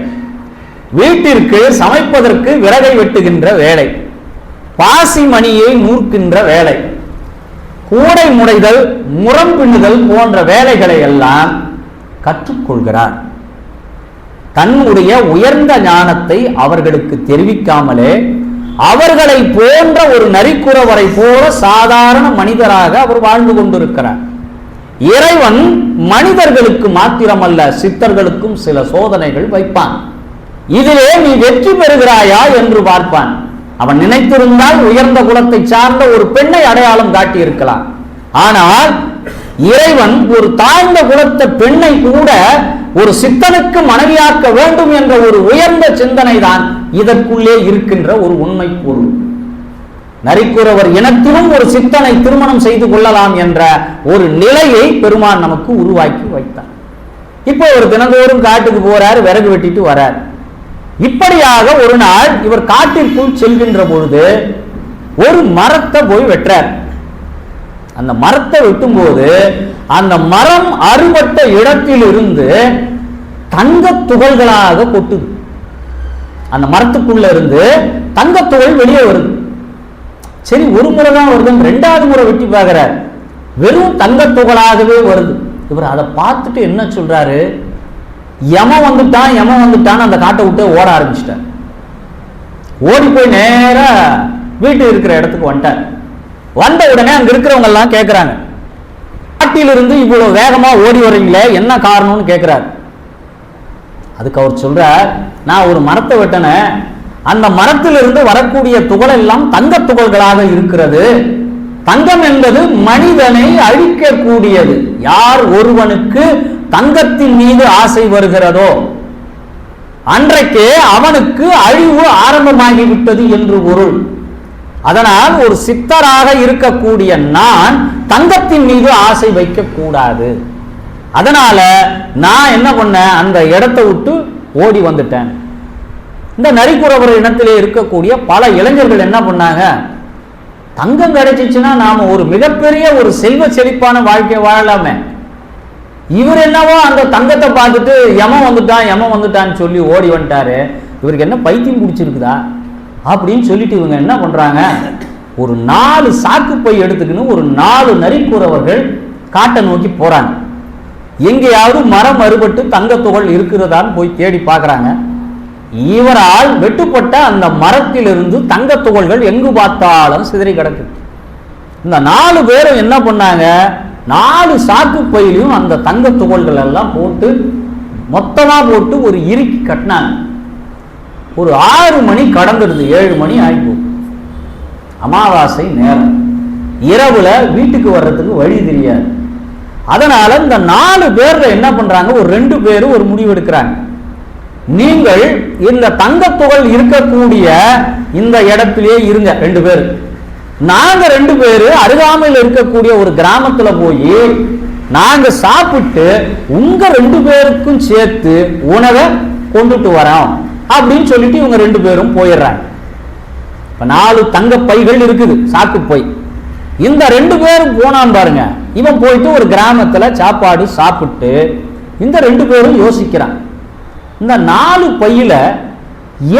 வீட்டிற்கு சமைப்பதற்கு விறகை வெட்டுகின்ற வேலை, பாசி மணியை நூற்கின்ற வேலை, கூடை முடைதல், முறம் பின்னுதல் போன்ற வேலைகளை எல்லாம் கற்றுக்கொள்கிறார். தன்னுடைய உயர்ந்த ஞானத்தை அவர்களுக்கு தெரிவிக்காமலே அவர்களை போன்ற ஒரு நரிக்குறவரை போல சாதாரண மனிதராக அவர் வாழ்ந்து கொண்டிருக்கிறார். இறைவன் மனிதர்களுக்கு மாத்திரமல்ல சித்தர்களுக்கும் சில சோதனைகள் வைப்பான், இதிலே நீ வெற்றி பெறுகிறாயா என்று பார்ப்பான். அவன் நினைத்திருந்தால் உயர்ந்த குலத்தை சார்ந்த ஒரு பெண்ணை அடையாளம் காட்டி இருக்கலாம், ஆனால் இறைவன் ஒரு தாழ்ந்த குலத்த பெண்ணை கூட ஒரு சித்தனுக்கு மனைவியாக்க வேண்டும் என்ற ஒரு உயர்ந்த சிந்தனை தான் இதற்குள்ளே இருக்கின்ற ஒரு உண்மை பொருள். நரிக்குறவர் இனத்திலும் ஒரு சித்தனை திருமணம் செய்து கொள்ளலாம் என்ற ஒரு நிலையை பெருமான் நமக்கு உருவாக்கி வைத்தார். இப்போ ஒரு தினந்தோறும் காட்டுக்கு போறார், விறகு வெட்டிட்டு வரார். இப்படியாக ஒரு நாள் இவர் காட்டிற்குள் செல்கின்ற பொழுது ஒரு மரத்தை போய் வெட்டுறார். அந்த மரத்தை வெட்டும் போது அந்த மரம் அறுபட்ட இடத்தில் இருந்து தங்க துகள்களாக கொட்டுது. அந்த மரத்துக்குள்ள இருந்து தங்கத்துகள் வெளியே வருது. சரி, ஒரு முறை தான் வருது, ரெண்டாவது முறை வெட்டி பார்க்கிறார், வெறும் தங்கத்துகளாகவே வருது. இவர் அதை பார்த்துட்டு என்ன சொல்றாரு, யமன் வந்துட்டான் அந்த காட்டை விட்டு ஓட ஆரம்பிச்சிட்டார். ஓடி போய் நேர வீட்டு இருக்கிற இடத்துக்கு வந்துட்டார். வந்த உடனே அங்க இருக்கிறவங்க எல்லாம் கேட்கிறாங்க, காட்டிலிருந்து இவ்வளவு வேகமா ஓடி வரீங்களே என்ன காரணம்னு கேட்கிறார். அதுக்கு அவர் சொல்றார், நான் ஒரு மரத்தை வெட்டினேன், அந்த மரத்திலிருந்து வரக்கூடிய துகள் எல்லாம் தங்க துகள்களாக இருக்கிறது. தங்கம் என்பது மனிதனை அழிக்கக்கூடியது. யார் ஒருவனுக்கு தங்கத்தின் மீது ஆசை வருகிறதோ அன்றைக்கே அவனுக்கு அழிவு ஆரம்பமாகிவிட்டது என்று பொருள். அதனால் ஒரு சித்தராக இருக்கக்கூடிய நான் தங்கத்தின் மீது ஆசை வைக்க கூடாது. அதனால நான் என்ன பண்ணேன், அந்த இடத்தை விட்டு ஓடி வந்துட்டேன். இந்த நரிக்குறவர் இனத்திலே இருக்கக்கூடிய பல இளைஞர்கள் என்ன பண்ணாங்க, தங்கம் கிடைச்சிச்சுன்னா நாம ஒரு மிகப்பெரிய ஒரு செல்வ செழிப்பான வாழ்க்கை வாழலாமே, இவர் என்னவோ அந்த தங்கத்தை பார்த்துட்டு யமன் வந்துட்டான்னு சொல்லி ஓடி வந்துட்டாரு, இவருக்கு என்ன பைத்தியம் பிடிச்சிருக்குதா அப்படின்னு சொல்லிட்டு இவங்க என்ன பண்றாங்க, ஒரு 4 சாக்கு பை எடுத்துக்கின்னு ஒரு 4 நரிக்குறவர்கள் காட்டை நோக்கி போறாங்க. எங்கேயாவது மரம் அறுபட்டு தங்க துகள் இருக்கிறதான்னு போய் தேடி பார்க்கறாங்க. இவரால் வெட்டுப்பட்ட அந்த மரத்திலிருந்து தங்க துகள்கள் எங்கு பார்த்தாலும் சிதறி கிடக்கு. இந்த 4 பேரும் என்ன பண்ணாங்க, 4 சாக்கு பையிலையும் அந்த தங்க துகள்கள் எல்லாம் போட்டு மொத்தமா போட்டு ஒரு இறுக்கி கட்டினாங்க. ஒரு 6 மணி கடந்துடுது, 7 மணி ஆகிப்போம். அமாவாசை நேரம், இரவுல வீட்டுக்கு வர்றதுக்கு வழி தெரியாது. அதனால இந்த 4 பேர்ல என்ன பண்றாங்க, ஒரு 2 பேரும் ஒரு முடிவு எடுக்கிறாங்க. நீங்கள் இந்த தங்கத்துகள் இருக்கக்கூடிய இந்த இடத்திலேயே இருங்க 2 பேர், நாங்க 2 பேரு அருகாமையில் இருக்கக்கூடிய ஒரு கிராமத்துல போய் நாங்க சாப்பிட்டு உங்க 2 பேருக்கும் சேர்த்து உணவை கொண்டுட்டு வரோம் அப்படின்னு சொல்லிட்டு இவங்க 2 பேரும் போயிடுறாங்க. இப்ப 4 தங்க பைகள் இருக்குது, சாக்கு பை. இந்த 2 பேரும் போனான் பாருங்க. இவன் போயிட்டு ஒரு கிராமத்துல சாப்பாடு சாப்பிட்டு இந்த 2 பேரும் யோசிக்கிறான், இந்த 4 பையில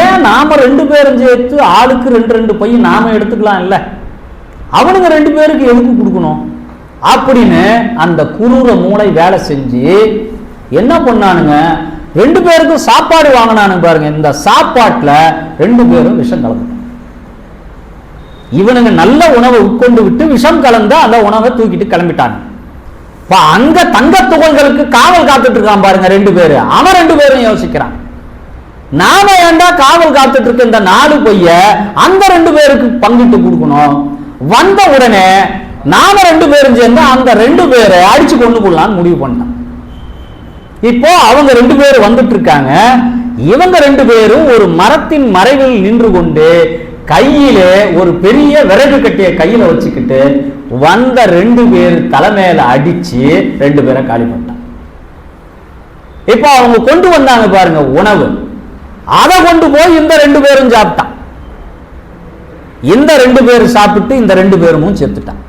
ஏன் நாம 2 பேரும் சேர்த்து ஆளுக்கு 2 பை நாம எடுத்துக்கலாம் இல்ல, அவனுங்க 2 பேருக்கு எதுக்கு கொடுக்கணும் அப்படின்னு அந்த குரூர மூளை வேலை செஞ்சு என்ன பண்ணானுங்க, 2 பேருக்கும் சாப்பாடு வாங்கினானுங்க பாருங்க. இந்த சாப்பாட்டுல 2 பேரும் விஷம் கலந்து, இவனுங்க நல்ல உணவை உட்கொண்டு விட்டு விஷம் கலந்த அந்த உணவை தூக்கிட்டு கிளம்பிட்டாங்க. அங்க தங்க துகள்களுக்கு காவல் காத்துட்டு இருக்கான் பாருங்க 2 பேரு. அவன் 2 பேரும் யோசிக்கிறான், நாம ஏண்டா காவல் காத்துட்டு இருக்க இந்த 4 பைய அந்த 2 பேருக்கு பங்கிட்டு கொடுக்கணும். வந்த உடனே நாம 2 பேரும் சேர்ந்து அந்த 2 பேரை அடிச்சு கொண்டு போடலான்னு முடிவு பண்ணான். இப்போ அவங்க 2 பேரும் வந்துட்டு இருக்காங்க. இவங்க 2 பேரும் ஒரு மரத்தின் மறைவில் நின்று கொண்டு கையிலே ஒரு பெரிய விறகு கட்டிய கையில வச்சுக்கிட்டு வந்த 2 பேர் தலைமையில அடிச்சு 2 பேரை காலி பண்ணாங்க. இப்போ அவங்க கொண்டு வந்தாங்க பாருங்க உணவு, அதை கொண்டு போய் இந்த 2 பேரும் சாப்பிட்டான். இந்த 2 பேரும் சாப்பிட்டு இந்த 2 பேரும் செத்துட்டான்.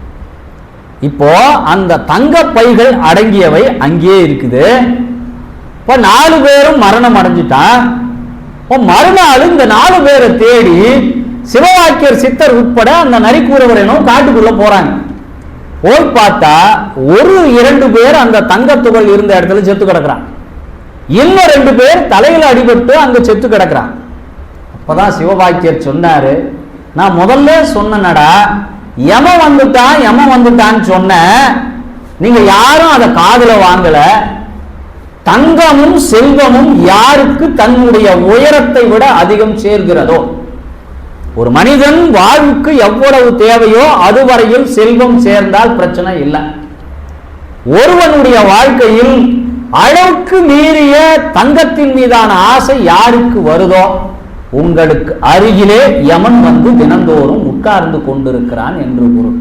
இப்போ அந்த தங்க பைகள் அடங்கியவை அங்கேயே இருக்குது. இப்போ 4 பேரும் மரணம் அடைஞ்சிட்டான். மறுநாள் இந்த 4 பேரை தேடி சிவவாக்கியர் சித்தர் உட்பட அந்த நரிக்கூறவரனும் காட்டுக்குள்ள போறாங்க. போய் பார்த்தா ஒரு 2 பேர் அந்த தங்கத்துகள் இருந்த இடத்துல செத்து கிடக்குறான். இன்னும் 2 பேர் தலையில அடிபட்டு அங்க செத்து கிடக்குறான். அப்பதான் சிவவாக்கியர் சொன்னாரு, நான் முதல்ல சொன்னடா, யமன் வந்துட்டான்னு சொன்ன, நீங்க யாரும் அதை காதுல வாங்கல. தங்கமும் செல்வமும் யாருக்கு தன்னுடைய உயரத்தை விட அதிகம் சேர்கிறதோ, ஒரு மனிதன் வாழ்வுக்கு எவ்வளவு தேவையோ அதுவரையில் செல்வம் சேர்ந்தால் பிரச்சனை இல்லை. ஒருவனுடைய வாழ்க்கையில் அளவுக்கு மீறிய தங்கத்தின் மீதான ஆசை யாருக்கு வருதோ, உங்களுக்கு அருகிலே யமன் வந்து தினந்தோறும் உட்கார்ந்து கொண்டிருக்கிறான் என்று பொருள்.